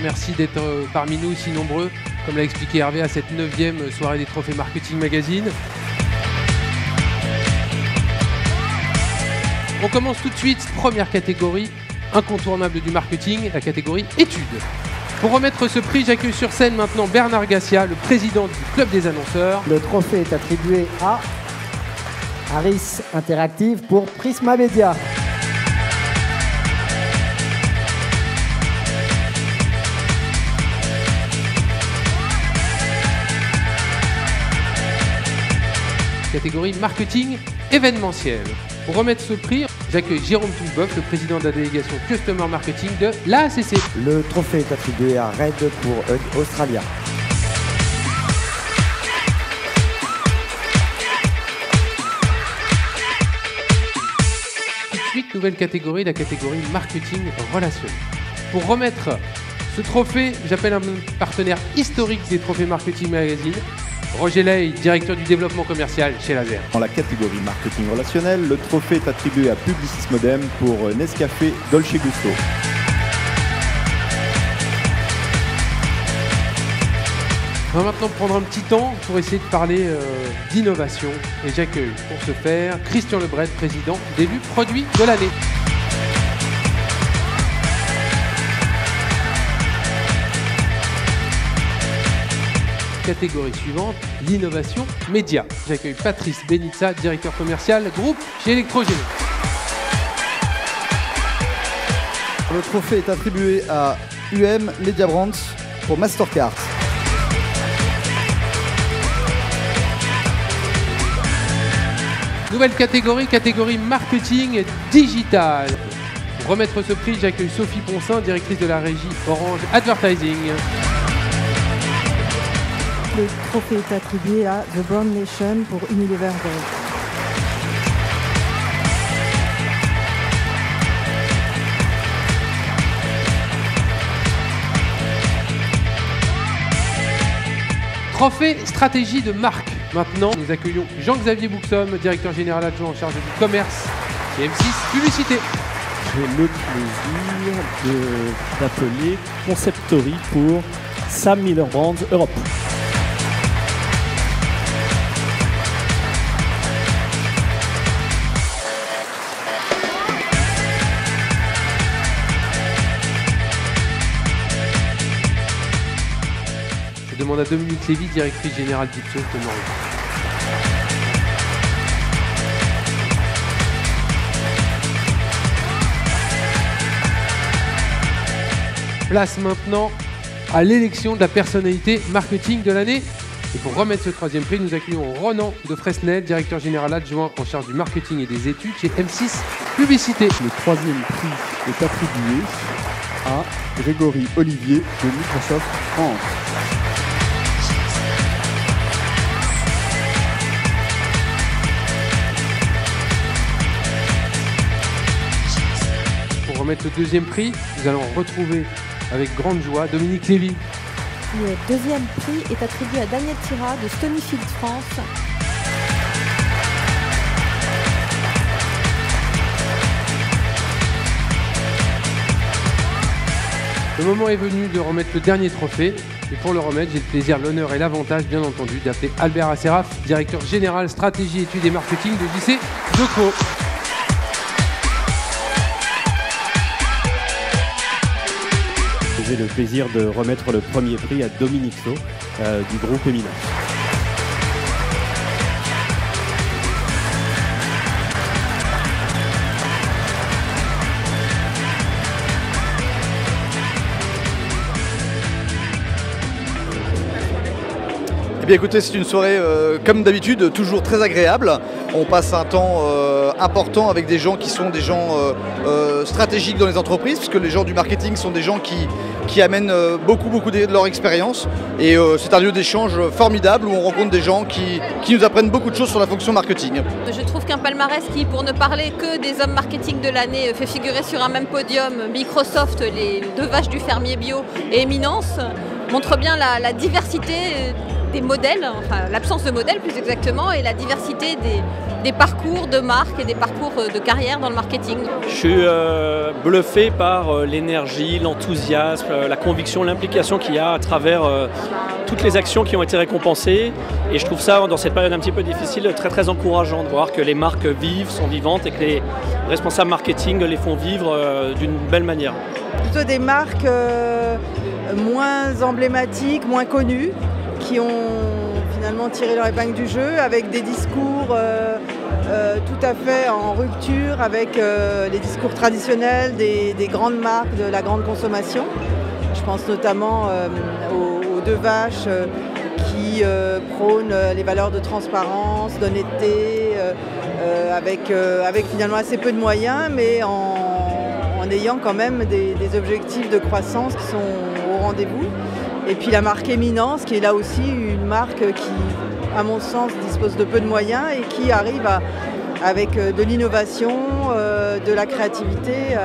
Merci d'être parmi nous si nombreux, comme l'a expliqué Hervé, à cette 9e soirée des Trophées Marketing Magazine. On commence tout de suite, première catégorie, incontournable du marketing, la catégorie études. Pour remettre ce prix, j'accueille sur scène maintenant Bernard Gassia, le président du Club des annonceurs. Le trophée est attribué à Harris Interactive pour Prisma Media. Catégorie marketing événementiel. Pour remettre ce prix, j'accueille Jérôme Toulboeuf, le président de la délégation Customer Marketing de l'AACC. Le trophée est attribué à Red pour Australia. Tout de suite, nouvelle catégorie, la catégorie marketing relationnel. Pour remettre ce trophée, j'appelle un partenaire historique des Trophées Marketing Magazine, Roger Ley, directeur du développement commercial chez Laser. Dans la catégorie marketing relationnel, le trophée est attribué à Publicis Modem pour Nescafé Dolce Gusto. On va maintenant prendre un petit temps pour essayer de parler d'innovation. Et j'accueille pour ce faire Christian Lebret, président d'Élu Produit de l'année. Catégorie suivante, l'innovation média. J'accueille Patrice Benitza, directeur commercial groupe chez Electrogénie. Le trophée est attribué à UM Media Brands pour Mastercard. Nouvelle catégorie, catégorie marketing digital. Pour remettre ce prix, j'accueille Sophie Poncin, directrice de la régie Orange Advertising. Le trophée est attribué à The Born Nation pour Unilever Gold. Trophée stratégie de marque. Maintenant, nous accueillons Jean-Xavier Bouxhomme, directeur général adjoint en charge du commerce chez M6 Publicité. J'ai le plaisir d'appeler Conceptory pour Sam Miller Brands Europe. Je demande à Dominique Lévy, directrice générale d'Ipsos, de Norvège. Place maintenant à l'élection de la personnalité marketing de l'année. Et pour remettre ce troisième prix, nous accueillons Ronan de Fresnel, directeur général adjoint en charge du marketing et des études chez M6 Publicité. Le troisième prix est attribué à Grégory Olivier de Microsoft France. Pour remettre le deuxième prix, nous allons retrouver avec grande joie Dominique Lévy. Le deuxième prix est attribué à Daniel Tira de Stonyfield France. Le moment est venu de remettre le dernier trophée. Et pour le remettre, j'ai le plaisir, l'honneur et l'avantage, bien entendu, d'appeler Albert Asseraf, directeur général stratégie, études et marketing de JC Deco. J'ai le plaisir de remettre le premier prix à Dominique Saut du groupe Emina. bien écoutez, c'est une soirée comme d'habitude, toujours très agréable. On passe un temps important avec des gens qui sont des gens stratégiques dans les entreprises, puisque les gens du marketing sont des gens qui amènent beaucoup de leur expérience. Et c'est un lieu d'échange formidable où on rencontre des gens qui nous apprennent beaucoup de choses sur la fonction marketing. Je trouve qu'un palmarès qui, pour ne parler que des hommes marketing de l'année, fait figurer sur un même podium Microsoft, les deux vaches du fermier bio et Eminence, montre bien la diversité des modèles, enfin l'absence de modèles plus exactement, et la diversité des parcours de marque et des parcours de carrière dans le marketing. Je suis bluffé par l'énergie, l'enthousiasme, la conviction, l'implication qu'il y a à travers toutes les actions qui ont été récompensées. Et je trouve ça, dans cette période un petit peu difficile, très encourageant de voir que les marques vivent, sont vivantes et que les responsables marketing les font vivre d'une belle manière. Plutôt des marques moins emblématiques, moins connues, qui ont finalement tiré leur épingle du jeu avec des discours tout à fait en rupture avec les discours traditionnels des grandes marques de la grande consommation. Je pense notamment aux deux vaches qui prônent les valeurs de transparence, d'honnêteté, avec finalement assez peu de moyens, mais en ayant quand même des objectifs de croissance qui sont au rendez-vous. Et puis la marque Eminence, qui est là aussi une marque qui, à mon sens, dispose de peu de moyens et qui arrive avec de l'innovation, de la créativité,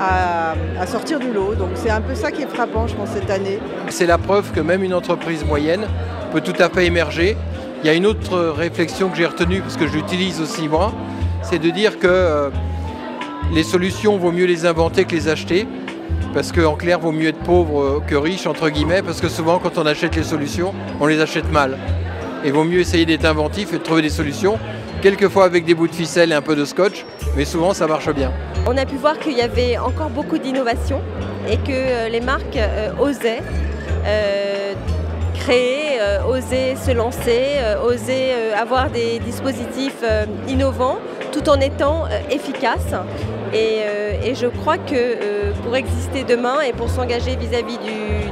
à sortir du lot. Donc c'est un peu ça qui est frappant, je pense, cette année. C'est la preuve que même une entreprise moyenne peut tout à fait émerger. Il y a une autre réflexion que j'ai retenue, parce que je l'utilise aussi moi, c'est de dire que les solutions, vaut mieux les inventer que les acheter. Parce qu'en clair, vaut mieux être pauvre que riche, entre guillemets, parce que souvent, quand on achète les solutions, on les achète mal. Et vaut mieux essayer d'être inventif et de trouver des solutions, quelquefois avec des bouts de ficelle et un peu de scotch, mais souvent, ça marche bien. On a pu voir qu'il y avait encore beaucoup d'innovation et que les marques osaient créer, osaient se lancer, osaient avoir des dispositifs innovants, tout en étant efficaces. Et je crois que pour exister demain et pour s'engager vis-à-vis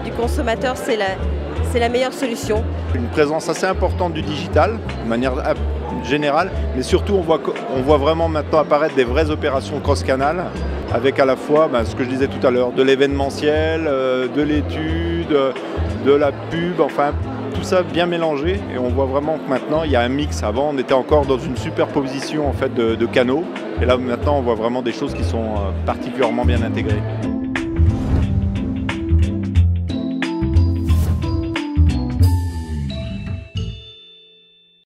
du consommateur, c'est la meilleure solution. Une présence assez importante du digital, de manière générale, mais surtout on voit vraiment maintenant apparaître des vraies opérations cross-canal, avec à la fois, ce que je disais tout à l'heure, de l'événementiel, de l'étude, de la pub, enfin tout ça bien mélangé, et on voit vraiment que maintenant il y a un mix. Avant on était encore dans une superposition en fait de canaux, et là maintenant on voit vraiment des choses qui sont particulièrement bien intégrées.